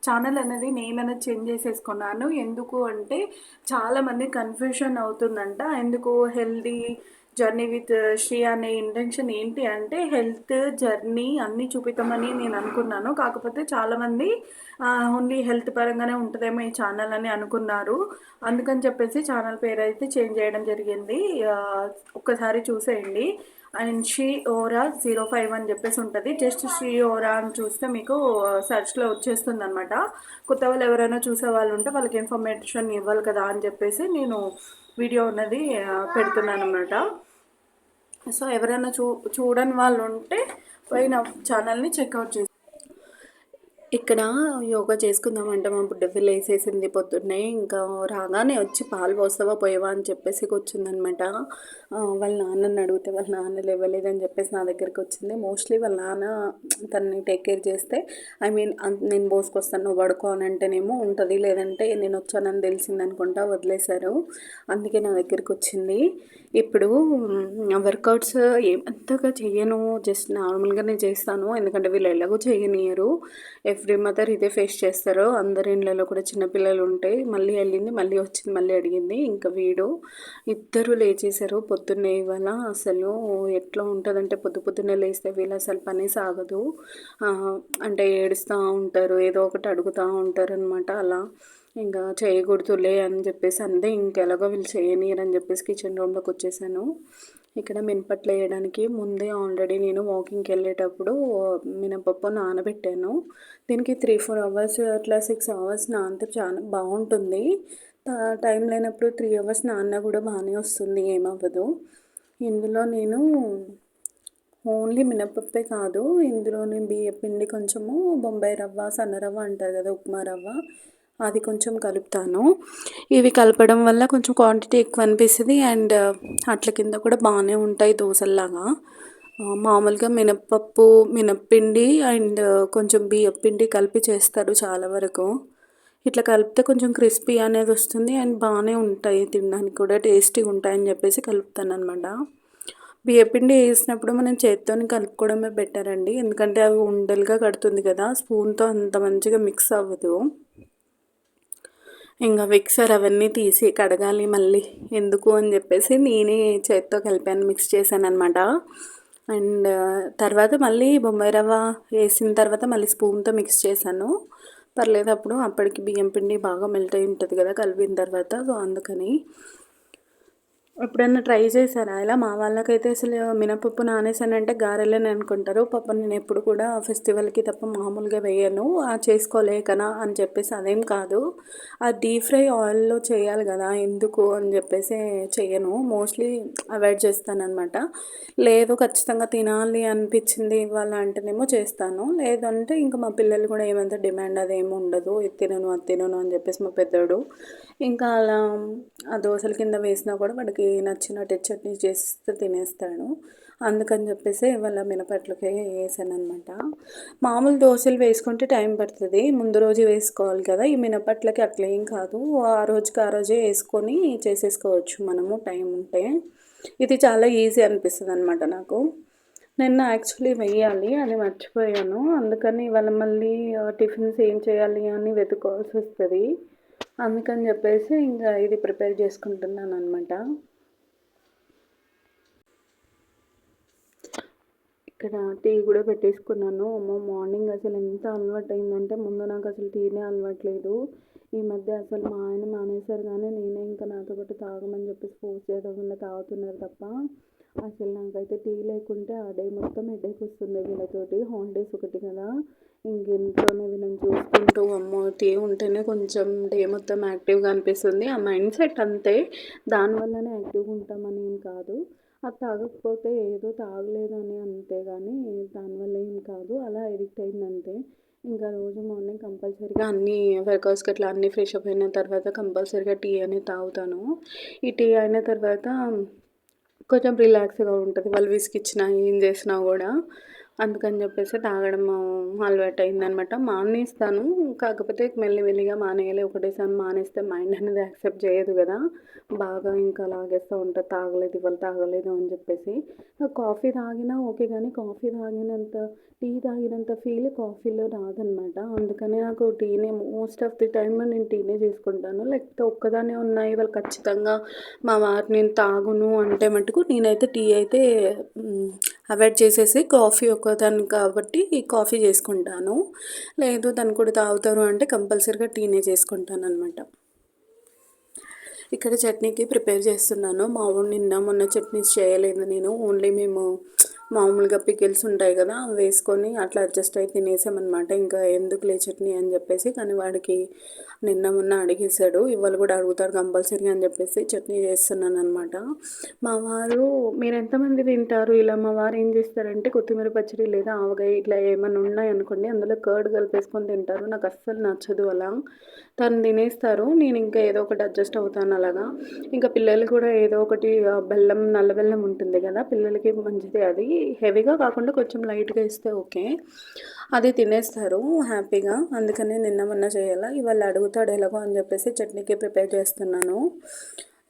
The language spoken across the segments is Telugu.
ఛానల్ అనేది నేమ్ అనేది చేంజ్ చేసేసుకున్నాను. ఎందుకు అంటే చాలామంది కన్ఫ్యూషన్ అవుతుందంట. ఎందుకు హెల్తీ జర్నీ విత్ శ్రీ అనే ఇంటెన్షన్ ఏంటి అంటే హెల్త్ జర్నీ అన్నీ చూపిద్దామని నేను అనుకున్నాను. కాకపోతే చాలామంది ఓన్లీ హెల్త్ పరంగానే ఉంటుందేమో ఈ ఛానల్ అని అనుకున్నారు. అందుకని చెప్పేసి ఛానల్ పేరు అయితే చేంజ్ చేయడం జరిగింది. ఒక్కసారి చూసేయండి. అండ్ శ్రీ ఓరా 05 అని చెప్పేసి ఉంటుంది. జస్ట్ శ్రీ ఓరా అని చూస్తే మీకు సెర్చ్లో వచ్చేస్తుంది అనమాట. కొత్త వాళ్ళు ఎవరైనా చూసే వాళ్ళు ఉంటే వాళ్ళకి ఇన్ఫర్మేషన్ ఇవ్వాలి కదా అని చెప్పేసి నేను వీడియో అనేది పెడుతున్నాను అనమాట. సో ఎవరైనా చూడని వాళ్ళు ఉంటే పైన ఛానల్ని చెక్అవుట్ చేసి ఇక్కడ యోగా చేసుకుందామంటే మా బుడ్డపిల్ల వేసేసింది పొద్దున్నే. ఇంకా రాగానే వచ్చి పాలు పోస్తావా పోయావా అని చెప్పేసి వచ్చిందనమాట. వాళ్ళ నాన్నని అడిగితే వాళ్ళ నాన్న లేవలేదని చెప్పేసి నా దగ్గరికి వచ్చింది. మోస్ట్లీ వాళ్ళ నాన్న తనని టేక్ కేర్ చేస్తే నేను పోసుకొస్తాను నువ్వు పడుకో అని అంటేనేమో ఉంటుంది, లేదంటే నేను వచ్చానని తెలిసింది అనుకుంటా వదిలేశారు. అందుకే నా దగ్గరికి వచ్చింది. ఇప్పుడు వర్కౌట్స్ ఏమంతగా చెయ్యను, జస్ట్ నార్మల్గానే చేస్తాను. ఎందుకంటే వీళ్ళు ఎలాగో చేయనియరు. ఎవ్రీ మదర్ ఇదే ఫేస్ చేస్తారు. అందరి ఇళ్ళలో కూడా చిన్నపిల్లలు ఉంటాయి. మళ్ళీ వెళ్ళింది, మళ్ళీ వచ్చింది, మళ్ళీ అడిగింది. ఇంకా వీడు ఇద్దరు లేచేశారు పొద్దున్నే. ఇవాళ అసలు ఎట్లా ఉంటుందంటే పొద్దున్నే లేస్తే వీళ్ళు అసలు పని సాగదు. అంటే ఏడుస్తూ ఉంటారు, ఏదో ఒకటి అడుగుతూ ఉంటారు అనమాట. అలా ఇంకా చేయకూడదులే అని చెప్పేసి అందే. ఇంకెలాగో వీళ్ళు చేయనీయరు అని చెప్పేసి కిచెన్ రూమ్లోకి వచ్చేసాను. ఇక్కడ మినపట్లు వేయడానికి ముందే ఆల్రెడీ నేను వాకింగ్కి వెళ్ళేటప్పుడు మినపప్పు నానబెట్టాను. దీనికి 3-4 అవర్స్ అట్లా 6 అవర్స్ నానితే చాలా బాగుంటుంది. టైం లేనప్పుడు 3 అవర్స్ నాన్న కూడా బాగానే వస్తుంది, ఏమవ్వదు. ఇందులో నేను ఓన్లీ మినపప్పే కాదు, ఇందులో నేను బియ్య పిండి కొంచెము, బొంబాయి రవ్వ, సన్న రవ్వ అంటారు కదా, ఉప్మా రవ్వ, అది కొంచెం కలుపుతాను. ఇవి కలపడం వల్ల కొంచెం క్వాంటిటీ ఎక్కువ అనిపిస్తుంది. అండ్ అట్ల కింద కూడా బాగానే ఉంటాయి దోశల్లాగా. మామూలుగా మినప్పప్పు, మినప్పిండి అండ్ కొంచెం బియ్యపిండి కలిపి చేస్తారు చాలా వరకు. ఇట్లా కలిపితే కొంచెం క్రిస్పీ అనేది వస్తుంది అండ్ బాగానే ఉంటాయి, తినడానికి కూడా టేస్టీగా ఉంటాయని చెప్పేసి కలుపుతాను అనమాట. బియ్యపిండి వేసినప్పుడు మనం చేత్తోని కలుపుకోవడమే బెటర్ అండి, ఎందుకంటే అవి ఉండలుగా కడుతుంది కదా, స్పూన్తో అంత మంచిగా మిక్స్ అవ్వదు. ఇంకా మిక్సర్ అవన్నీ తీసి కడగాలి మళ్ళీ, ఎందుకు అని చెప్పేసి నేనే చేత్తో కలిపాను, మిక్స్ చేశాను అనమాట. అండ్ తర్వాత మళ్ళీ బొంబాయి రవ్వ వేసిన తర్వాత మళ్ళీ స్పూన్తో మిక్స్ చేశాను. పర్లేదు, అప్పటికి బియ్యం పిండి బాగా మెల్ట్ అయి ఉంటుంది కదా కలిపిన తర్వాత. సో అందుకని ఎప్పుడన్నా ట్రై చేశారా ఇలా? మా వాళ్ళకైతే అసలు మినపప్పు నానేసానంటే గారెలని అనుకుంటారు. పాప నేను ఎప్పుడు కూడా ఫెస్టివల్కి తప్ప మామూలుగా వేయను, చేసుకోలేకనా అని చెప్పేసి అదేం కాదు, ఆ డీప్ ఫ్రై ఆయిల్లో చేయాలి కదా, ఎందుకు అని చెప్పేసి చేయను, మోస్ట్లీ అవాయిడ్ చేస్తానన్నమాట. లేదు ఖచ్చితంగా తినాలి అనిపించింది ఇవాళ అంటేనేమో చేస్తాను, లేదంటే ఇంకా మా పిల్లలు కూడా ఏమంత డిమాండ్ అదేమి ఉండదు, ఇది తినను అది తినను అని చెప్పేసి మా పెద్దోడు. ఇంకా అలా ఆ దోశల కింద వేసినా కూడా వాడికి నచ్చినట్టు చట్నీ చేస్తే తినేస్తాడు. అందుకని చెప్పేసి ఇవాళ మినపట్లకి వేసాను అనమాట. మామూలు దోశలు వేసుకుంటే టైం పడుతుంది, ముందు రోజు వేసుకోవాలి కదా. ఈ మినపట్లకి అట్లా ఏం కాదు, ఆ రోజుకి ఆ రోజే వేసుకొని చేసేసుకోవచ్చు మనము టైం ఉంటే. ఇది చాలా ఈజీ అనిపిస్తుంది అనమాట నాకు. నిన్న యాక్చువల్లీ వెయ్యాలి అని మర్చిపోయాను, అందుకని ఇవాళ మళ్ళీ టిఫిన్స్ ఏం చేయాలి అని వెతుక్కోవాల్సి వస్తుంది. అందుకని చెప్పేసి ఇంకా ఇది ప్రిపేర్ చేసుకుంటున్నాను అనమాట. ఇక్కడ టీ కూడా పెట్టేసుకున్నాను. అమ్మో మార్నింగ్ అసలు ఎంత అలవాటు అయిందంటే, ముందు నాకు అసలు టీనే అలవాట్లేదు. ఈ మధ్య అసలు మా ఆయన మానేశారు, కానీ నేనే ఇంకా నాతో పాటు తాగమని చెప్పేసి ఫోర్స్ చేయడం వల్ల తాగుతున్నారు తప్ప, అసలు నాకైతే టీ లేకుంటే ఆ డే మొత్తం హెడేక్ వస్తుంది. వీళ్ళతోటి హాలిడేస్ ఒకటి కదా, ఇంక ఇంట్లోనే వీళ్ళని చూసుకుంటూ అమ్మో టీ ఉంటేనే కొంచెం డే మొత్తం యాక్టివ్గా అనిపిస్తుంది. ఆ మైండ్ సెట్ అంతే, దానివల్లనే యాక్టివ్గా ఉంటామని ఏం కాదు. అది తాగకపోతే ఏదో తాగలేదని అంతే, కానీ దానివల్ల ఏం కాదు, అలా ఎడిక్ట్ అయిందంతే. ఇంకా రోజు మార్నింగ్ కంపల్సరీగా అన్నీ వర్కౌట్స్కి అట్లా అన్నీ ఫ్రెష్ అప్ అయిన తర్వాత కంపల్సరీగా టీ అనేది తాగుతాను. ఈ టీ అయిన తర్వాత కొంచెం రిలాక్స్గా ఉంటుంది, వాళ్ళు విసిగిచ్చినా ఏం చేసినా కూడా అందుకని చెప్పేసి తాగడం అలవాటు అయిందనమాట. మానేస్తాను, కాకపోతే మెల్లిమెల్లిగా మానేయాలి. ఒకటేసారి మానేస్తే మైండ్ అనేది యాక్సెప్ట్ చేయదు కదా, బాగా ఇంకా లాగేస్తూ ఉంటుంది. తాగలేదు ఇవాళ తాగలేదు అని చెప్పేసి. కాఫీ తాగినా ఓకే, కానీ కాఫీ తాగినంత, టీ తాగినంత ఫీల్ కాఫీలో రాదనమాట. అందుకని నాకు టీనే మోస్ట్ ఆఫ్ ది టైమ్ నేను టీనే చేసుకుంటాను. లేకపోతే ఒక్కదాన్నే ఉన్నాయి ఇవాళ ఖచ్చితంగా మా వారు నేను తాగును అంటే మటుకు నేనైతే టీ అయితే అవాయిడ్ చేసేసి కాఫీ ఒక్కదాన్ని కాబట్టి కాఫీ చేసుకుంటాను. లేదు తను కూడా తాగుతారు అంటే కంపల్సరీగా టీనే చేసుకుంటాను అనమాట. ఇక్కడ చట్నీకి ప్రిపేర్ చేస్తున్నాను. మా ఊరు నిన్న మొన్న చట్నీస్ చేయలేదు నేను, ఓన్లీ మేము మామూలుగా పికిల్స్ ఉంటాయి కదా అవి వేసుకొని అట్లా అడ్జస్ట్ అయి తినేసామన్నమాట. ఇంకా ఎందుకులే చట్నీ అని చెప్పేసి, కానీ వాడికి నిన్న మొన్న అడిగేశాడు, ఇవాళ కూడా అడుగుతాడు కంపల్సరీ అని చెప్పేసి చట్నీ చేస్తున్నాను అనమాట. మా వారు మీరు ఎంతమంది తింటారు ఇలా, మా వారు ఏం చేస్తారంటే కొత్తిమీర పచ్చడి లేదా ఆవకాయ ఇట్లా ఏమైనా ఉన్నాయనుకోండి అందులో కర్డ్ కలిపేసుకొని తింటారు. నాకు అస్సలు నచ్చదు అలా. తను తినేస్తారు, నేను ఇంకా ఏదో ఒకటి అడ్జస్ట్ అవుతాను అలాగా. ఇంకా పిల్లలు కూడా ఏదో ఒకటి బెల్లం, నల్ల బెల్లం ఉంటుంది కదా పిల్లలకి మంచిది, అది హెవీగా కాకుండా కొంచెం లైట్గా ఇస్తే ఓకే, అది తినేస్తారు హ్యాపీగా. అందుకని నిన్న మొన్న చేయాలా, ఇవాళ అడుగుతాడు ఎలాగో అని చెప్పేసి చట్నీకి ప్రిపేర్ చేస్తున్నాను.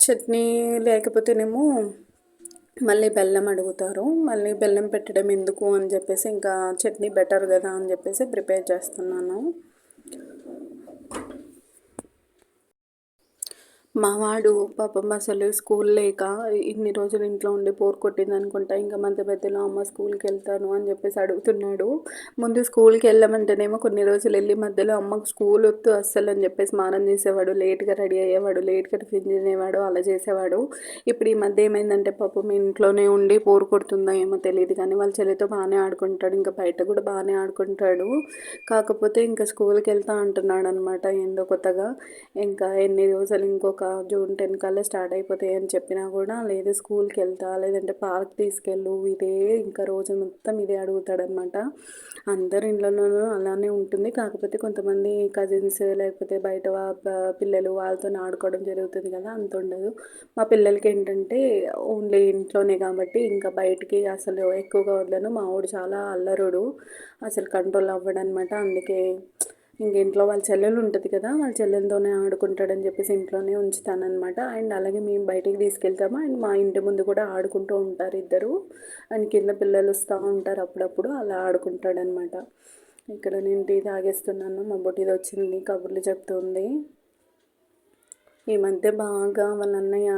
చట్నీ లేకపోతేనేమో మళ్ళీ బెల్లం అడుగుతారు, మళ్ళీ బెల్లం పెట్టడం ఎందుకు అని చెప్పేసి ఇంకా చట్నీ బెటర్ కదా అని చెప్పేసి ప్రిపేర్ చేస్తున్నాను. మావాడు పాపం అసలు స్కూల్ లేక ఇన్ని రోజులు ఇంట్లో ఉండి బోర్ కొట్టింది అనుకుంటా, ఇంకా మధ్య మధ్యలో అమ్మ స్కూల్కి వెళ్తాను అని చెప్పేసి అడుగుతున్నాడు. ముందు స్కూల్కి వెళ్ళమంటేనేమో కొన్ని రోజులు వెళ్ళి మధ్యలో అమ్మకు స్కూల్ వద్దు అస్సలు అని చెప్పేసి మారం చేసేవాడు, లేట్గా రెడీ అయ్యేవాడు, లేట్గా టిఫిన్ తినేవాడు, అలా చేసేవాడు. ఇప్పుడు ఈ మధ్య ఏమైందంటే పాపం ఇంట్లోనే ఉండి బోర్ కొడుతుందో ఏమో తెలియదు కానీ వాళ్ళ చెల్లితో బాగానే ఆడుకుంటాడు, ఇంకా బయట కూడా బాగానే ఆడుకుంటాడు. కాకపోతే ఇంకా స్కూల్కి వెళ్తా అంటున్నాడు అనమాట ఏందో కొత్తగా. ఇంకా ఎన్ని రోజులు ఇంకొక జూన్ 10 కల్లా స్టార్ట్ అయిపోతాయి అని చెప్పినా కూడా లేదు స్కూల్కి వెళ్తా, లేదంటే పార్క్ తీసుకెళ్ళు, ఇదే ఇంకా రోజు మొత్తం ఇదే అడుగుతాడనమాట. అందరి ఇళ్ళలోనూ అలానే ఉంటుంది, కాకపోతే కొంతమంది కజిన్స్ లేకపోతే బయట పిల్లలు వాళ్ళతో ఆడుకోవడం జరుగుతుంది కదా, అంత ఉండదు. మా పిల్లలకి ఏంటంటే ఓన్లీ ఇంట్లోనే కాబట్టి ఇంకా బయటికి అసలు ఎక్కువగా వదలను. మా వాడు చాలా అల్లరుడు, అసలు కంట్రోల్ అవ్వడనమాట. అందుకే ఇంక ఇంట్లో వాళ్ళ చెల్లెలు ఉంటుంది కదా, వాళ్ళ చెల్లెలతోనే ఆడుకుంటాడని చెప్పేసి ఇంట్లోనే ఉంచుతానమాట. అండ్ అలాగే మేము బయటికి తీసుకెళ్తాము, అండ్ మా ఇంటి ముందు కూడా ఆడుకుంటూ ఉంటారు ఇద్దరు, అండ్ కింద పిల్లలు వస్తూ ఉంటారు అప్పుడప్పుడు, అలా ఆడుకుంటాడనమాట. ఇక్కడ నేను టీ తాగేస్తున్నాను, మా బొట్టిది వచ్చింది కబుర్లు చెప్తుంది. ఈ మధ్య బాగా వాళ్ళ అన్నయ్య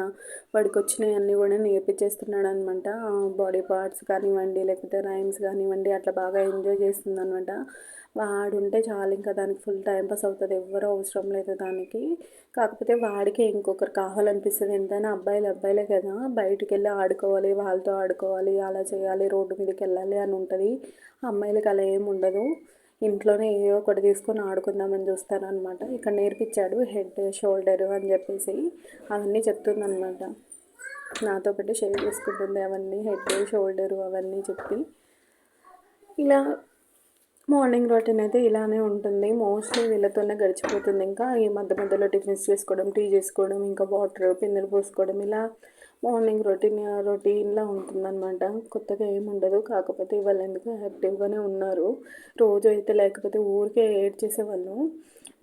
వాడికి వచ్చినవి అన్నీ కూడా నేర్పించేస్తున్నాడు అనమాట. బాడీ పార్ట్స్ కానివ్వండి, లేకపోతే రైమ్స్ కానివ్వండి, అట్లా బాగా ఎంజాయ్ చేస్తుంది అనమాట. వాడు ఉంటే చాలు ఇంకా దానికి ఫుల్ టైం పాస్ అవుతుంది, ఎవ్వరూ అవసరం లేదు దానికి. కాకపోతే వాడికే ఇంకొకరు కావాలనిపిస్తుంది. ఎంతైనా అబ్బాయిలు అబ్బాయిలే కదా, బయటికి వెళ్ళి ఆడుకోవాలి, వాళ్ళతో ఆడుకోవాలి, అలా చేయాలి, రోడ్డు మీదకి వెళ్ళాలి అని ఉంటుంది. అమ్మాయిలకి అలా ఏమి ఉండదు, ఇంట్లోనే ఏదో ఒకటి తీసుకొని ఆడుకుందామని చూస్తారనమాట. ఇక్కడ నేర్పించాడు హెడ్ షోల్డర్ అని చెప్పేసి, అవన్నీ చెప్తుందనమాట. నాతో పాటు షేర్ చేసుకుంటుంది అవన్నీ, హెడ్ షోల్డరు అవన్నీ చెప్పి. ఇలా మార్నింగ్ రొటీన్ అయితే ఇలానే ఉంటుంది, మోస్ట్లీ వీళ్ళతోనే గడిచిపోతుంది. ఇంకా ఈ మధ్య మధ్యలో టిఫిన్స్ చేసుకోవడం, టీ చేసుకోవడం, ఇంకా వాటర్ పిన్నెలు పోసుకోవడం, ఇలా మార్నింగ్ రొటీన్లా ఉంటుందన్నమాట. కొత్తగా ఏమి ఉండదు. కాకపోతే ఇవాళ ఎందుకు యాక్టివ్గానే ఉన్నారు, రోజు అయితే లేకపోతే ఊరికే ఏడ్ చేసేవాళ్ళు.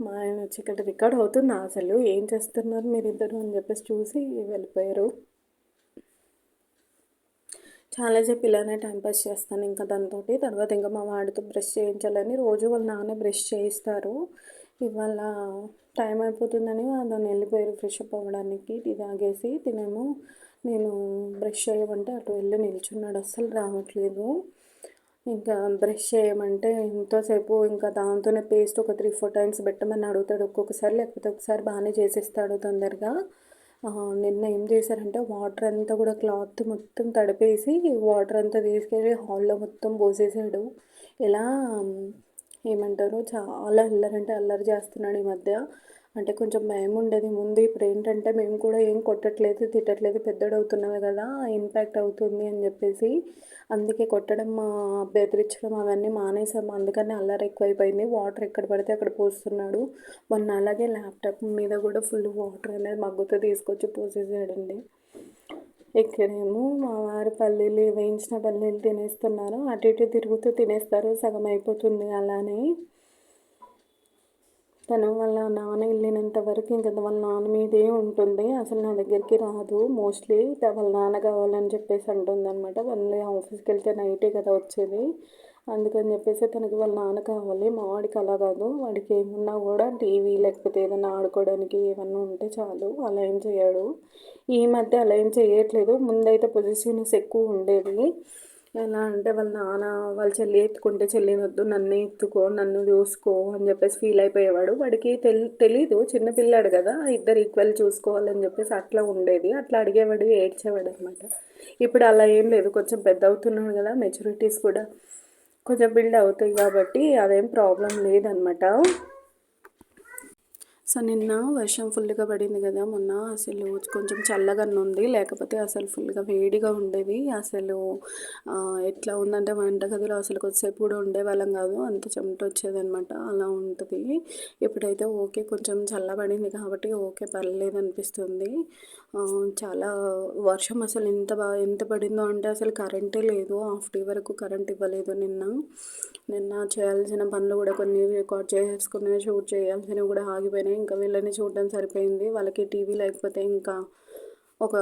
మా ఆయన వచ్చి ఇక్కడ రికార్డ్ అవుతుందా అసలు ఏం చేస్తున్నారు మీరిద్దరు అని చెప్పేసి చూసి వెళ్ళిపోయారు. చాలాసేపు ఇలానే టైంపాస్ చేస్తాను ఇంకా దాంతో. తర్వాత ఇంకా మా వాడితో బ్రష్ చేయించాలని రోజు వాళ్ళ నాన్న బ్రష్ చేయిస్తారు. ఇవాళ టైం అయిపోతుందని దాన్ని వెళ్ళిపోయారు ఫ్రెష్ అప్ అవ్వడానికి. టీ తాగేసి తినేమో నేను బ్రష్ చేయమంటే అటు వెళ్ళి నిల్చున్నాడు, అస్సలు రావట్లేదు. ఇంకా బ్రష్ చేయమంటే ఎంతోసేపు ఇంకా దాంతోనే పేస్ట్ ఒక 3-4 టైమ్స్ పెట్టమని అడుగుతాడు ఒక్కొక్కసారి, లేకపోతే ఒకసారి బాగానే చేసేస్తాడు తొందరగా. నిన్న ఏం చేశారంటే వాటర్ అంతా కూడా క్లాత్ మొత్తం తడిపేసి వాటర్ అంతా తీసుకెళ్ళి హాల్లో మొత్తం పోసేసాడు. ఇలా ఏమంటారు చాలా అల్లరంటే అల్లరి చేస్తున్నాడు ఈ మధ్య. అంటే కొంచెం భయం ఉండేది ముందు, ఇప్పుడు ఏంటంటే మేము కూడా ఏం కొట్టట్లేదు తిట్టట్లేదు, పెద్దోడవుతున్నావు కదా ఇంపాక్ట్ అవుతుంది అని చెప్పేసి అందుకే కొట్టడం బెదిరించడం అవన్నీ మానేసాము. అందుకని అల్లరి ఎక్కువైపోయింది, వాటర్ ఎక్కడ పడితే అక్కడ పోస్తున్నాడు. మొన్న అలాగే ల్యాప్టాప్ మీద కూడా ఫుల్ వాటర్ అనేది మగ్గుతో తీసుకొచ్చి పోసేసాడండి. ఇక్కడేమో మా వారు పల్లీలు వేయించిన పల్లీలు తినేస్తున్నారు. అటు ఇటు తిరుగుతూ తినేస్తారు, సగం అయిపోతుంది అలానే. తను వాళ్ళ నాన్న వెళ్ళినంత వరకు ఇంకా వాళ్ళ నాన్న మీదే ఉంటుంది, అసలు నా దగ్గరికి రాదు. మోస్ట్లీ వాళ్ళ నాన్న కావాలని చెప్పేసి అంటుంది అనమాట. మళ్ళీ ఆఫీస్కి వెళ్తే నైటే కదా వచ్చేది, అందుకని చెప్పేసి తనకి వాళ్ళ నాన్న కావాలి. మా వాడికి అలా కాదు, వాడికి ఏమున్నా కూడా టీవీ లేకపోతే ఏదైనా ఆడుకోవడానికి ఏమన్నా ఉంటే చాలు, అలా ఏం చేయడు. ఈ మధ్య అలా ఏం చేయట్లేదు, ముందైతే పొజిటివ్నెస్ ఎక్కువ ఉండేది. ఎలా అంటే వాళ్ళ నాన్న వాళ్ళ చెల్లి ఎత్తుకుంటే చెల్లిని వద్దు నన్ను ఎత్తుకో నన్ను చూసుకో అని చెప్పేసి ఫీల్ అయిపోయేవాడు. వాడికి తెలీదు, చిన్నపిల్లాడు కదా, ఇద్దరు ఈక్వల్ చూసుకోవాలని చెప్పేసి అట్లా ఉండేది. అట్లా అడిగేవాడు, ఏడ్చేవాడు అనమాట. ఇప్పుడు అలా ఏం లేదు, కొంచెం పెద్ద అవుతున్నాడు కదా, మెచ్యూరిటీస్ కూడా కొంచెం బిల్డ్ అవుతాయి కాబట్టి అదేం ప్రాబ్లం లేదనమాట. సో నిన్న వర్షం ఫుల్గా పడింది కదా మొన్న, అసలు కొంచెం చల్లగా ఉంది, లేకపోతే అసలు ఫుల్గా వేడిగా ఉండేది. అసలు ఎట్లా ఉందంటే వంటగదిలో అసలు కొద్దిసేపు కూడా ఉండేవాళ్ళం కాదు, అంత చెమట వచ్చేదనమాట, అలా ఉంటుంది. ఇప్పుడైతే ఓకే, కొంచెం చల్లబడింది కాబట్టి ఓకే పర్లేదు అనిపిస్తుంది. చాలా వర్షం అసలు ఎంత పడిందో అంటే అసలు కరెంటే లేదు, హాఫ్ డే వరకు కరెంట్ ఇవ్వలేదు నిన్న చేయాల్సిన పనులు కూడా కొన్ని రికార్డ్ చేసుకుని షూట్ చేయాల్సినవి కూడా ఆగిపోయినాయి. ఇంకా వీళ్ళని చూడడం సరిపోయింది. వాళ్ళకి టీవీ లేకపోతే ఇంకా ఒక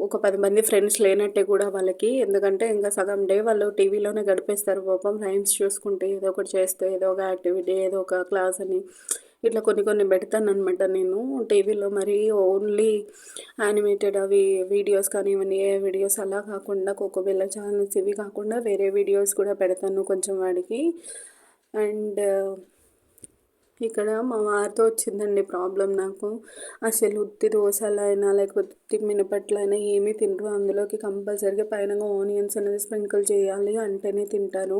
ఒక 10 మంది ఫ్రెండ్స్ లేనట్టే కూడా వాళ్ళకి, ఎందుకంటే ఇంకా సగం డే వాళ్ళు టీవీలోనే గడిపేస్తారు పాపం. రైమ్స్ చూసుకుంటే ఏదో ఒకటి చేస్తే ఏదో ఒక యాక్టివిటీ ఏదో ఒక క్లాస్ అని ఇట్లా కొన్ని కొన్ని పెడతాను అనమాట నేను టీవీలో. మరి ఓన్లీ యానిమేటెడ్ అవి వీడియోస్ కానీ ఇవన్నీ ఏ వీడియోస్ అలా కాకుండా కోకోబెల్ల ఛానల్స్ ఇవి కాకుండా వేరే వీడియోస్ కూడా పెడతాను కొంచెం వాడికి. అండ్ ఇక్కడ మా వారితో వచ్చిందండి ప్రాబ్లం నాకు. అసలు ఉత్తి దోశలైనా లేకపోతే ఉత్తి మినపట్లైనా ఏమీ తినరు, అందులోకి కంపల్సరీగా పైన ఆనియన్స్ అనేది స్ప్రింకిల్ చేయాలి అంటేనే తింటాను.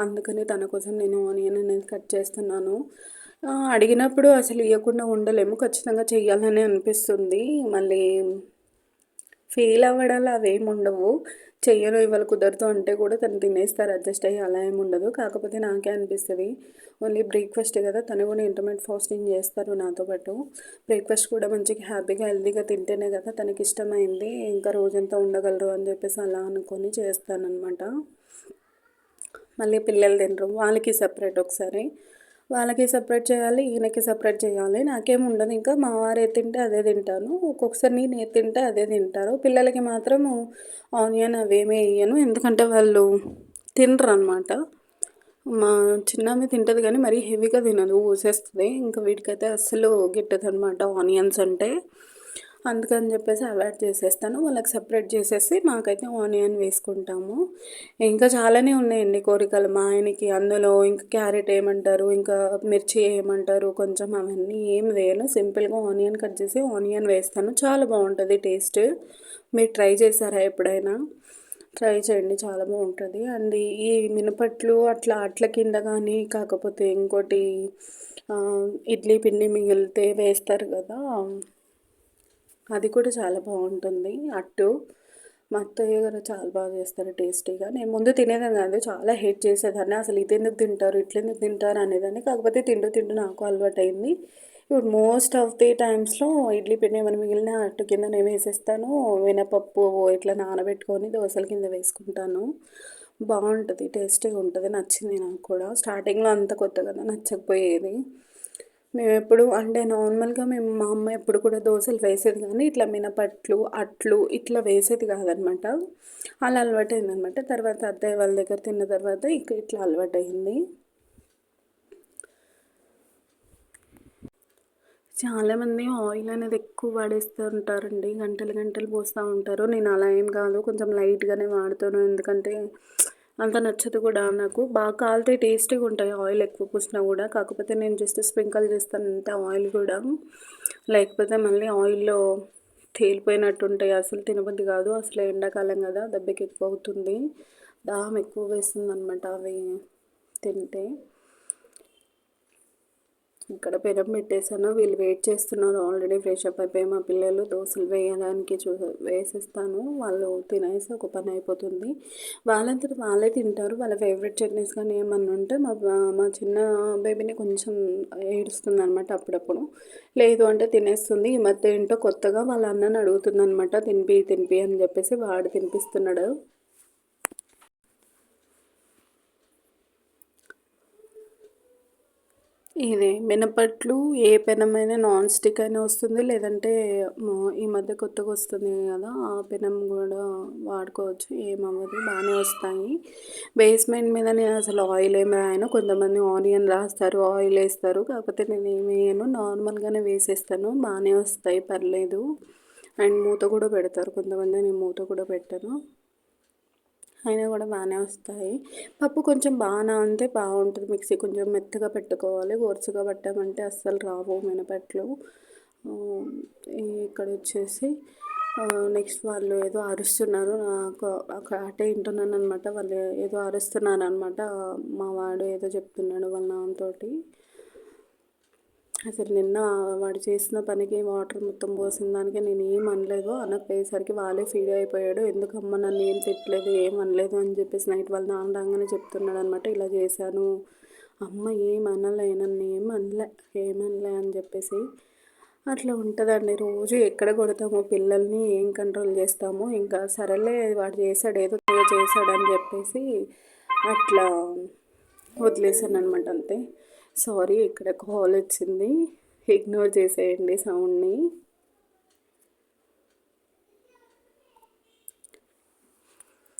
అందుకని తన కోసం నేను ఆనియన్ అనేది కట్ చేస్తున్నాను. అడిగినప్పుడు అసలు ఇవ్వకుండా ఉండలేము, ఖచ్చితంగా చెయ్యాలని అనిపిస్తుంది. మళ్ళీ ఫెయిల్ అవ్వడాలు అవేమి ఉండవు, చెయ్యను ఇవాళ కుదరదు అంటే కూడా తను తినేస్తారు అడ్జస్ట్ అయ్యి, అలా ఏమి ఉండదు. కాకపోతే నాకే అనిపిస్తుంది ఓన్లీ బ్రేక్ఫాస్ట్ కదా, తను కూడా ఇంటర్మీడియట్ ఫాస్టింగ్ చేస్తారు నాతో పాటు. బ్రేక్ఫాస్ట్ కూడా మంచిగా హ్యాపీగా హెల్తీగా తింటేనే కదా తనకి ఇష్టమైంది, ఇంకా రోజంతా ఉండగలరు అని చెప్పేసి అలా అనుకొని చేస్తానన్నమాట. మళ్ళీ పిల్లలు తినరు, వాళ్ళకి సపరేట్ ఒకసారి వాళ్ళకి సపరేట్ చేయాలి, ఈయనకి సపరేట్ చేయాలి. నాకేం ఉండదు, ఇంకా మా వారు ఏది తింటే అదే తింటాను, ఒక్కొక్కసారి నేను ఏది తింటే అదే తింటారు. పిల్లలకి మాత్రం ఆనియన్ అవేమీ వేయను, ఎందుకంటే వాళ్ళు తినరు అనమాట. మా చిన్నమ్మ తింటుంది కానీ మరీ హెవీగా తినదు, ఊసేస్తుంది. ఇంకా వీటికైతే అస్సలు గిట్టదు అనమాట ఆనియన్స్ అంటే, అందుకని చెప్పేసి అవాయిడ్ చేసేస్తాను. వాళ్ళకి సపరేట్ చేసేసి మాకైతే ఆనియన్ వేసుకుంటాము. ఇంకా చాలానే ఉన్నాయండి కోరికలు మా ఆయనకి, అందులో ఇంకా క్యారెట్ ఏమంటారు, ఇంకా మిర్చి ఏమంటారు, కొంచెం అవన్నీ ఏం వేయను, సింపుల్గా ఆనియన్ కట్ చేసి ఆనియన్ వేస్తాను, చాలా బాగుంటుంది టేస్ట్. మీరు ట్రై చేశారా ఎప్పుడైనా? ట్రై చేయండి, చాలా బాగుంటుంది. అండ్ ఈ మినపట్లు అట్ల కింద కానీ కాకపోతే ఇంకోటి ఇడ్లీ పిండి మిగిలితే వేస్తారు కదా, అది కూడా చాలా బాగుంటుంది. అట్టు మా అత్తయ్య గారు చాలా బాగా చేస్తారు టేస్టీగా. నేను ముందు తినేదాన్ని కాదు, చాలా హేట్ చేసేదాన్ని, అసలు ఇది ఎందుకు తింటారు ఇట్లా ఎందుకు తింటారు అనేదాన్ని. కాకపోతే తింటూ తింటూ నాకు అలవాటు అయింది. ఇప్పుడు మోస్ట్ ఆఫ్ ది టైమ్స్లో ఇడ్లీ పిండి ఏమైనా మిగిలిన అట్టు కింద నేను వేసేస్తాను, మినపప్పు ఇట్లా నానబెట్టుకొని దోశల కింద వేసుకుంటాను. బాగుంటుంది, టేస్టీగా ఉంటుంది, నచ్చింది నాకు కూడా. స్టార్టింగ్లో అంత కొత్త కదా నచ్చకపోయేది. మేము ఎప్పుడు అంటే నార్మల్గా మా అమ్మ ఎప్పుడు కూడా దోశలు వేసేది కానీ ఇట్లా మినపట్లు అట్లు ఇట్లా వేసేది కాదనమాట. అలా అలవాటైందనమాట. తర్వాత అత్తయ్య వాళ్ళ దగ్గర తిన్న తర్వాత ఇట్లా అలవాటైంది. చాలామంది ఆయిల్ అనేది ఎక్కువ వాడేస్తూ ఉంటారండి, గంటలు గంటలు పోస్తూ ఉంటారు. నేను అలా ఏం కాదు, కొంచెం లైట్గానే వాడతాను, ఎందుకంటే అంత నచ్చదు కూడా నాకు. బాగా కాలితే టేస్టీగా ఉంటాయి ఆయిల్ ఎక్కువ పోసినా కూడా, కాకపోతే నేను జస్ట్ స్ప్రింకల్ చేస్తాను అంతే ఆయిల్ కూడా, లేకపోతే మళ్ళీ ఆయిల్లో తేలిపోయినట్టు ఉంటాయి, అసలు తినబుద్ధి కాదు. అసలు ఎండాకాలం కదా, దెబ్బకి ఎక్కువ అవుతుంది, దాహం ఎక్కువ వేస్తుంది అనమాట అవి తింటే. ఇక్కడ పెనం పెట్టేసాను. వీళ్ళు వెయిట్ చేస్తున్నారు. ఆల్రెడీ ఫ్రెష్ అప్ అయిపోయి మా పిల్లలు దోశలు వేయడానికి వేసేస్తాను. వాళ్ళు తినేసి ఒక పని అయిపోతుంది. వాళ్ళంతట వాళ్ళే తింటారు. వాళ్ళ ఫేవరెట్ చట్నీస్ కానీ ఏమన్నా ఉంటే మా చిన్న బేబీని కొంచెం ఏడుస్తుంది అనమాట అప్పుడప్పుడు. లేదు అంటే తినేస్తుంది. ఈ మధ్య ఏంటో కొత్తగా వాళ్ళ అన్నని అడుగుతుంది అనమాట, తినిపి తినిపి అని చెప్పేసి వాడు తినిపిస్తున్నాడు. ఇది మినపట్లు ఏ పెనమైనా నాన్ స్టిక్ అయినా వస్తుంది, లేదంటే ఈ మధ్య కొత్తగా వస్తుంది కదా ఆ పెనం కూడా వాడుకోవచ్చు, ఏమవ్వదు, బాగానే వస్తాయి. బేస్మెంట్ మీద నేను అసలు ఆయిల్ ఏమి రాయను. కొంతమంది ఆనియన్ రాస్తారు, ఆయిల్ వేస్తారు, కాకపోతే నేను ఏమి వేయను, నార్మల్గానే వేసేస్తాను, బాగానే వస్తాయి, పర్లేదు. అండ్ మూత కూడా పెడతారు కొంతమంది, నేను మూత కూడా పెట్టను, అయినా కూడా బాగానే వస్తాయి. పప్పు కొంచెం బాగా అంతే బాగుంటుంది. మిక్సీ కొంచెం మెత్తగా పెట్టుకోవాలి, గోరుచుగా పట్టామంటే అస్సలు రావు మినపట్లు. ఇక్కడ వచ్చేసి నెక్స్ట్ వాళ్ళు ఏదో అరుస్తున్నారు, నాకు అటే వింటున్నాను అనమాట. వాళ్ళు ఏదో అరుస్తున్నారు అనమాట. మా వాడు ఏదో చెప్తున్నాడు వాళ్ళ నాన్నతోటి. అసలు నిన్న వాడు చేసిన పనికి వాటర్ మొత్తం పోసిన దానికి నేను ఏం అనలేదు. అనకపోయేసరికి వాళ్ళే ఫీల్ అయిపోయాడు. ఎందుకమ్మ నన్ను ఏం తిట్టలేదు, ఏం అనలేదు అని చెప్పేసి నైట్ వాళ్ళ నాన్న రాగానే చెప్తున్నాడు అనమాట. ఇలా చేశాను అమ్మ, ఏం అనలే, నన్ను ఏమనలే అని చెప్పేసి. అట్లా ఉంటుందండి. రోజు ఎక్కడ కొడతామో పిల్లల్ని, ఏం కంట్రోల్ చేస్తామో. ఇంకా సరేలే వాడు చేశాడు, ఏదో చేశాడని చెప్పేసి అట్లా వదిలేసాను అనమాట, అంతే. సారీ, ఇక్కడ కాల్ వచ్చింది, ఇగ్నోర్ చేసేయండి సౌండ్ని.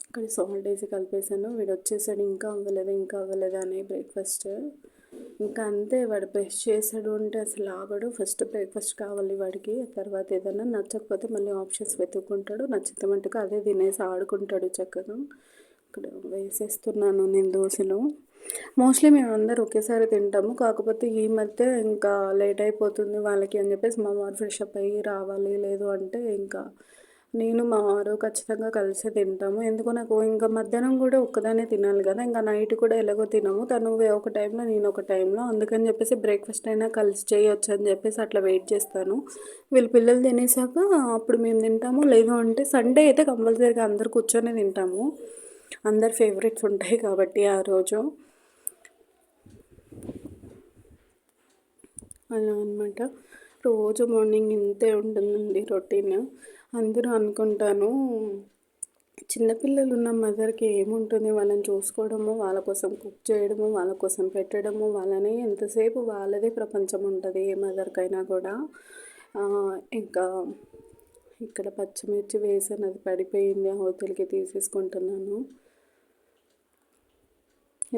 ఇక్కడ సాల్ట్ వేసి కలిపేసాను. వీడు వచ్చేసాడు, ఇంకా అవ్వలేదు అని బ్రేక్ఫాస్ట్. ఇంకా అంతే, వాడు బ్రష్ చేశాడు అంటే అసలు ఆగడు. ఫస్ట్ బ్రేక్ఫాస్ట్ కావాలి వాడికి, తర్వాత ఏదైనా నచ్చకపోతే మళ్ళీ ఆప్షన్స్ వెతుక్కుంటాడు, నచ్చితే మటుకు అదే తినేసి ఆడుకుంటాడు చక్కగా. ఇక్కడ వేసేస్తున్నాను నేను దోశలు. మోస్ట్లీ మేము అందరు ఒకేసారి తింటాము, కాకపోతే ఈ మధ్య ఇంకా లేట్ అయిపోతుంది వాళ్ళకి అని చెప్పేసి మా వారు ఫ్రెష్ అప్ అయ్యి రావాలి, లేదు అంటే ఇంకా నేను మా వారు ఖచ్చితంగా కలిసి తింటాము. ఎందుకో నాకు ఇంకా మధ్యాహ్నం కూడా ఒక్కదానే తినాలి కదా, ఇంకా నైట్ కూడా ఎలాగో తినము, తను ఒక టైంలో నేను ఒక టైంలో, అందుకని చెప్పేసి బ్రేక్ఫాస్ట్ అయినా కలిసి చేయొచ్చు అని చెప్పేసి అట్లా వెయిట్ చేస్తాను. వీళ్ళు పిల్లలు తినేసాక అప్పుడు మేము తింటాము, లేదు అంటే సండే అయితే కంపల్సరీగా అందరు కూర్చొని తింటాము, అందరు ఫేవరెట్స్ ఉంటాయి కాబట్టి ఆ రోజు. అలా అనమాట. రోజు మార్నింగ్ ఇంతే ఉంటుందండి రొటీన్. అందరూ అనుకుంటాను చిన్నపిల్లలు ఉన్న మదర్కి ఏముంటుంది, వాళ్ళని చూసుకోవడము, వాళ్ళ కోసం కుక్ చేయడము, వాళ్ళ కోసం పెట్టడము, వాళ్ళని ఎంతసేపు వాళ్ళదే ప్రపంచం ఉంటుంది ఏ మదర్కైనా కూడా. ఇంకా ఇక్కడ పచ్చిమిర్చి వేసాను, అది పడిపోయింది, అవతలికి తీసేసుకుంటున్నాను.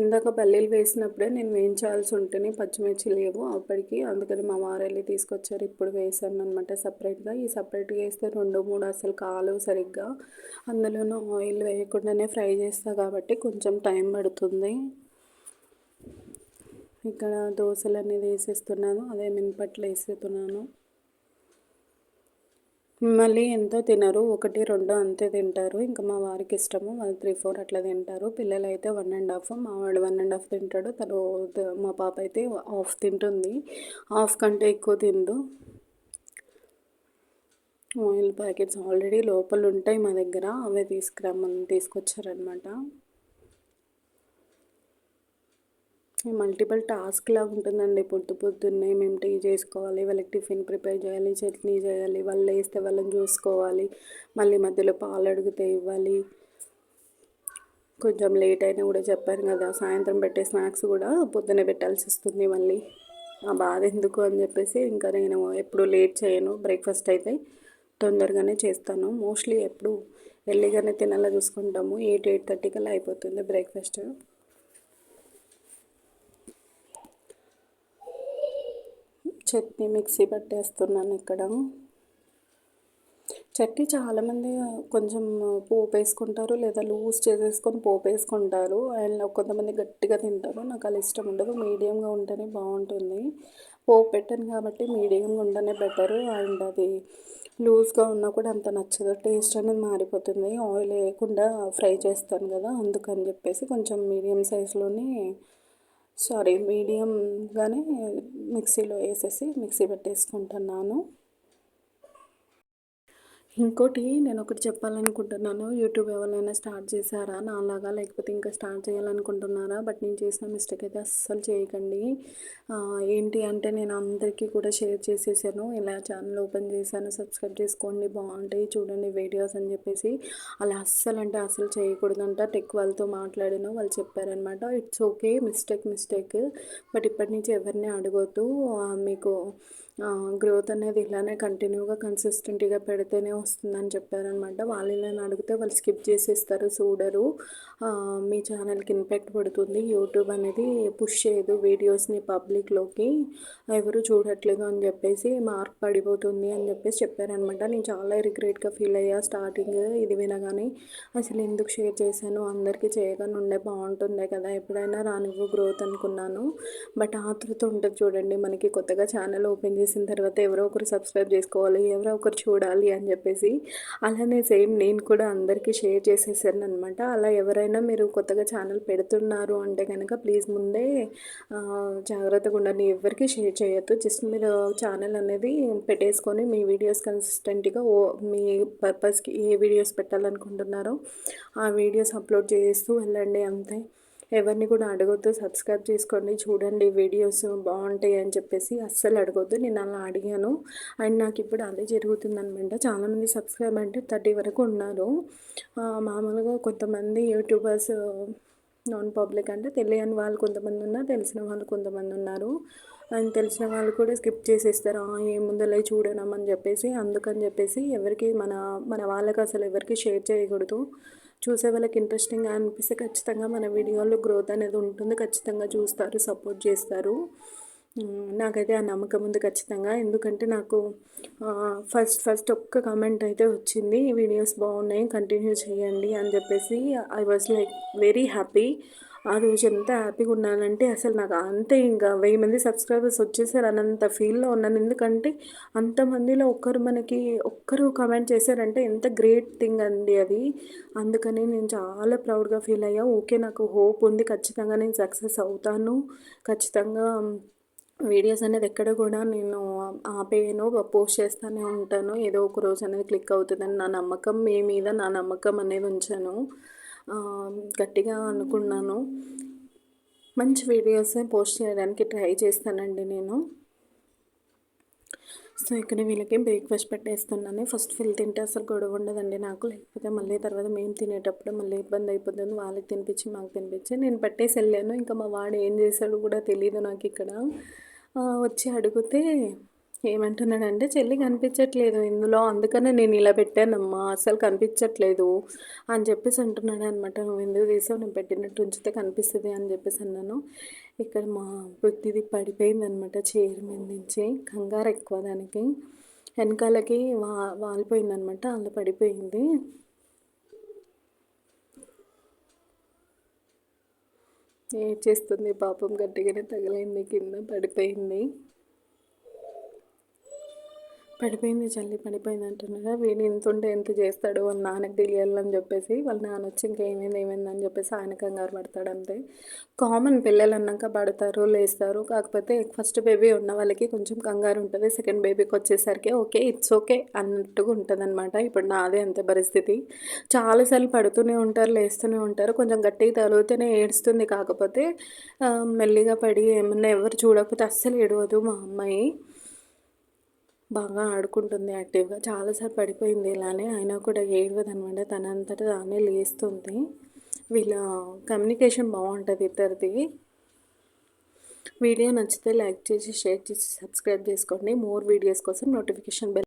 ఇందాక పల్లీలు వేసినప్పుడే నేను వేయించాల్సి ఉంటేనే పచ్చిమిర్చి లేవు అప్పటికి, అందుకని మా వారు వెళ్ళి తీసుకొచ్చారు. ఇప్పుడు వేసాను అనమాట సపరేట్గా. ఈ సపరేట్గా వేస్తే 2-3 అసలు కాలు సరిగ్గా, అందులోనూ ఆయిల్ వేయకుండానే ఫ్రై చేస్తా కాబట్టి కొంచెం టైం పడుతుంది. ఇక్కడ దోశలు అనేది వేసేస్తున్నాను, అదే మినపట్లు వేసేస్తున్నాను. మళ్ళీ ఎంతో తినరు, 1-2 అంతే తింటారు. ఇంకా మా వారికి ఇష్టము, వాళ్ళు 3-4 అట్లా తింటారు. పిల్లలు అయితే 1.5, మా వాడు 1.5 తింటాడు. తను మా పాప అయితే హాఫ్ తింటుంది, హాఫ్ కంటే ఎక్కువ తిందు. ఆయిల్ ప్యాకెట్స్ ఆల్రెడీ లోపల ఉంటాయి మా దగ్గర, అవే తీసుకొచ్చారనమాట. మల్టిపుల్ టాస్క్ లాగా ఉంటుందండి. పొద్దున్నే మేము టీ చేసుకోవాలి, వాళ్ళకి టిఫిన్ ప్రిపేర్ చేయాలి, చట్నీ చేయాలి, వాళ్ళు వేస్తే వాళ్ళని చూసుకోవాలి, మళ్ళీ మధ్యలో పాలు అడిగితే ఇవ్వాలి. కొంచెం లేట్ అయినా కూడా చెప్పాను కదా, సాయంత్రం పెట్టే స్నాక్స్ కూడా పొద్దున్నే పెట్టాల్సి వస్తుంది మళ్ళీ. ఆ బాధ ఎందుకు అని చెప్పేసి ఇంకా నేను ఎప్పుడు లేట్ చేయను. బ్రేక్ఫాస్ట్ అయితే తొందరగానే చేస్తాను. మోస్ట్లీ ఎప్పుడు ఎర్లీగానే తినాలా చూసుకుంటాము. 8-8:30 కల్లా అయిపోతుంది బ్రేక్ఫాస్ట్. చట్నీ మిక్సీ పట్టేస్తున్నాను ఇక్కడ. చట్నీ చాలామంది కొంచెం పోపు వేసుకుంటారు, లేదా లూజ్ చేసేసుకొని పోపు వేసుకుంటారు. అండ్ కొంతమంది గట్టిగా తింటారు, నాకు అలా ఇష్టం ఉండదు, మీడియంగా ఉంటేనే బాగుంటుంది. పోపు పెట్టాను కాబట్టి మీడియంగా ఉంటేనే బెటరు. అండ్ అది లూజ్గా ఉన్నా కూడా అంత నచ్చదు, టేస్ట్ అనేది మారిపోతుంది. ఆయిల్ వేయకుండా ఫ్రై చేస్తాను కదా, అందుకని చెప్పేసి కొంచెం మీడియం సైజులోనే సారీ మీడియంగానే మిక్సీలో వేసేసి మిక్సీ పెట్టేసుకుంటున్నాను. ఇంకోటి నేను ఒకటి చెప్పాలనుకుంటున్నాను. యూట్యూబ్ ఎవరైనా స్టార్ట్ చేశారా నాలాగా? లేకపోతే ఇంకా స్టార్ట్ చేయాలనుకుంటున్నారా? బట్ నేను చేసిన మిస్టేక్ అయితే అస్సలు చేయకండి. ఏంటి అంటే నేను అందరికీ కూడా షేర్ చేసేసాను. ఇలా ఛానల్ ఓపెన్ చేశాను, సబ్స్క్రైబ్ చేసుకోండి, బాగుంటాయి చూడండి వీడియోస్ అని చెప్పేసి. అలా అస్సలు అంటే అస్సలు చేయకూడదంట. టెక్ వాళ్ళతో మాట్లాడాను, వాళ్ళు చెప్పారనమాట. It's okay, mistake. బట్ ఇప్పటి నుంచి ఎవరిని అడగొద్దు. మీకు గ్రోత్ అనేది ఇలానే కంటిన్యూగా కన్సిస్టెంట్గా పెడితేనే వస్తుందని చెప్పారనమాట. వాళ్ళని అడిగితే వాళ్ళు స్కిప్ చేసేస్తారు, చూడరు. మీ ఛానల్కి ఇంపాక్ట్ పడుతుంది, యూట్యూబ్ అనేది పుష్ చేయదు వీడియోస్ని పబ్లిక్లోకి, ఎవరు చూడట్లేదు అని చెప్పేసి మార్క్ పడిపోతుంది అని చెప్పేసి చెప్పారనమాట. నేను చాలా రిగ్రెట్గా ఫీల్ అయ్యా స్టార్టింగ్ ఇది వినగానే. అసలు ఎందుకు షేర్ చేశాను, అందరికీ చేయగానే ఉండే బాగుంటుండే కదా, ఎప్పుడైనా రానివ్వు గ్రోత్ అనుకున్నాను. బట్ ఆతృత ఉంటుంది చూడండి మనకి, కొత్తగా ఛానల్ ఓపెన్ చేసిన తర్వాత ఎవరో ఒకరు సబ్స్క్రైబ్ చేసుకోవాలి, ఎవరో ఒకరు చూడాలి అని చెప్పేసి. అలానే సేమ్ నేను కూడా అందరికీ షేర్ చేసేసాను అనమాట. అలా ఎవరైనా మీరు కొత్తగా ఛానల్ పెడుతున్నారు అంటే కనుక ప్లీజ్ ముందే జాగ్రత్తగా ఉండండి, ఎవరికి షేర్ చేయొద్దు. జస్ట్ మీరు ఛానల్ అనేది పెట్టేసుకొని మీ వీడియోస్ కన్సిస్టెంట్గా మీ పర్పస్కి ఏ వీడియోస్ పెట్టాలనుకుంటున్నారో ఆ వీడియోస్ అప్లోడ్ చేస్తూ వెళ్ళండి, అంతే. ఎవరిని కూడా అడగొద్దు, సబ్స్క్రైబ్ చేసుకోండి, చూడండి వీడియోస్ బాగుంటాయి అని చెప్పేసి అస్సలు అడగొద్దు. నేను అలా అడిగాను అండ్ నాకు ఇప్పుడు అదే జరుగుతుందనమాట. చాలామంది సబ్స్క్రైబ్ అంటే 30 వరకు ఉన్నారు. మామూలుగా కొంతమంది యూట్యూబర్స్ నాన్ పబ్లిక్ అంటే తెలియని వాళ్ళు కొంతమంది ఉన్నారు, తెలిసిన వాళ్ళు కొంతమంది ఉన్నారు. అండ్ తెలిసిన వాళ్ళు కూడా స్కిప్ చేసేస్తారు, ఏముందలే చూడనమని చెప్పేసి. అందుకని చెప్పేసి ఎవరికి మన వాళ్ళకి అసలు ఎవరికి షేర్ చేయకూడదు. చూసే వాళ్ళకి ఇంట్రెస్టింగ్గా అనిపిస్తే ఖచ్చితంగా మన వీడియోలో గ్రోత్ అనేది ఉంటుంది, ఖచ్చితంగా చూస్తారు, సపోర్ట్ చేస్తారు. నాకైతే ఆ నమ్మకం ఉంది ఖచ్చితంగా. ఎందుకంటే నాకు ఫస్ట్ ఒక్క కామెంట్ అయితే వచ్చింది, వీడియోస్ బాగున్నాయి కంటిన్యూ చేయండి అని చెప్పేసి. I was like very happy. ఆ రోజు ఎంత హ్యాపీగా ఉన్నానంటే అసలు నాకు అంతే, ఇంకా 1000 మంది సబ్స్క్రైబర్స్ వచ్చేసారు అన్నంత ఫీల్లో ఉన్నాను. ఎందుకంటే అంతమందిలో ఒక్కరు కామెంట్ చేశారంటే ఎంత గ్రేట్ థింగ్ అండి అది. అందుకని నేను చాలా ప్రౌడ్గా ఫీల్ అయ్యా. ఓకే, నాకు హోప్ ఉంది, ఖచ్చితంగా నేను సక్సెస్ అవుతాను, ఖచ్చితంగా వీడియోస్ అనేది ఎక్కడ కూడా నేను ఆపేయను, పోస్ట్ చేస్తూనే ఉంటాను, ఏదో ఒక రోజు అనేది క్లిక్ అవుతుందని నా నమ్మకం, మీ మీద నా నమ్మకం అనేది ఉంచాను, గట్టిగా అనుకున్నాను. మంచి వీడియోస్ పోస్ట్ చేయడానికి ట్రై చేస్తానండి నేను. సో ఇక్కడ వీళ్ళకి బ్రేక్ఫాస్ట్ పెట్టేస్తున్నాను. ఫస్ట్ వీళ్ళు తింటే అసలు గొడవ ఉండదండి నాకు, లేకపోతే మళ్ళీ తర్వాత మేము తినేటప్పుడు మళ్ళీ ఇబ్బంది అయిపోతుంది. వాళ్ళకి తినిపించి మాకు తినిపించి నేను పెట్టేసి వెళ్ళాను. ఇంకా మా వాడు ఏం చేశాడు కూడా తెలియదు నాకు. ఇక్కడ వచ్చి అడిగితే ఏమంటున్నాడంటే, చెల్లి కనిపించట్లేదు ఇందులో, అందుకనే నేను ఇలా పెట్టానమ్మా, అసలు కనిపించట్లేదు అని చెప్పేసి అంటున్నాడు అనమాట. నువ్వు ఎందుకు తీసావు, నేను పెట్టినట్టు ఉంచితే కనిపిస్తుంది అని చెప్పేసి అన్నాను. ఇక్కడ మా బుద్ధిది పడిపోయిందనమాట చైర్ మీద నుంచి, కంగారు ఎక్కువ దానికి, వెనకాలకి వాలిపోయిందనమాట, అలా పడిపోయింది. చేస్తుంది పాపం, గట్టిగానే తగిలింది, కింద పడిపోయింది. చెల్లి పడిపోయింది అంటున్నారా. వీడు ఇంత ఉంటే ఎంత చేస్తాడు వాళ్ళ నాన్నకి తెలియాలని చెప్పేసి, వాళ్ళ నాన్న వచ్చి ఏమైందని చెప్పేసి ఆయన కంగారు పడతాడు అంతే. కామన్, పిల్లలు అన్నాక పడతారు, లేస్తారు. కాకపోతే ఫస్ట్ బేబీ ఉన్న వాళ్ళకి కొంచెం కంగారు ఉంటుంది, సెకండ్ బేబీకి వచ్చేసరికి ఓకే, ఇట్స్ ఓకే అన్నట్టుగా ఉంటుంది అనమాట. ఇప్పుడు నాదే అంతే పరిస్థితి. చాలాసార్లు పడుతూనే ఉంటారు, లేస్తూనే ఉంటారు, కొంచెం గట్టిగా తగిలితేనే ఏడుస్తుంది. కాకపోతే మెల్లిగా పడి ఏమన్నా ఎవరు చూడకపోతే అస్సలు ఏడవదు మా అమ్మాయి, బాగా ఆడుకుంటుంది యాక్టివ్గా. చాలాసార్లు పడిపోయింది ఇలానే, అయినా కూడా ఏడవదనమాట, తనంతట తానే లేస్తుంది. వీళ్ళ కమ్యూనికేషన్ బాగుంటుంది ఇద్దరిది. వీడియో నచ్చితే లైక్ చేసి, షేర్ చేసి, సబ్స్క్రైబ్ చేసుకోండి. మోర్ వీడియోస్ కోసం నోటిఫికేషన్ బెల్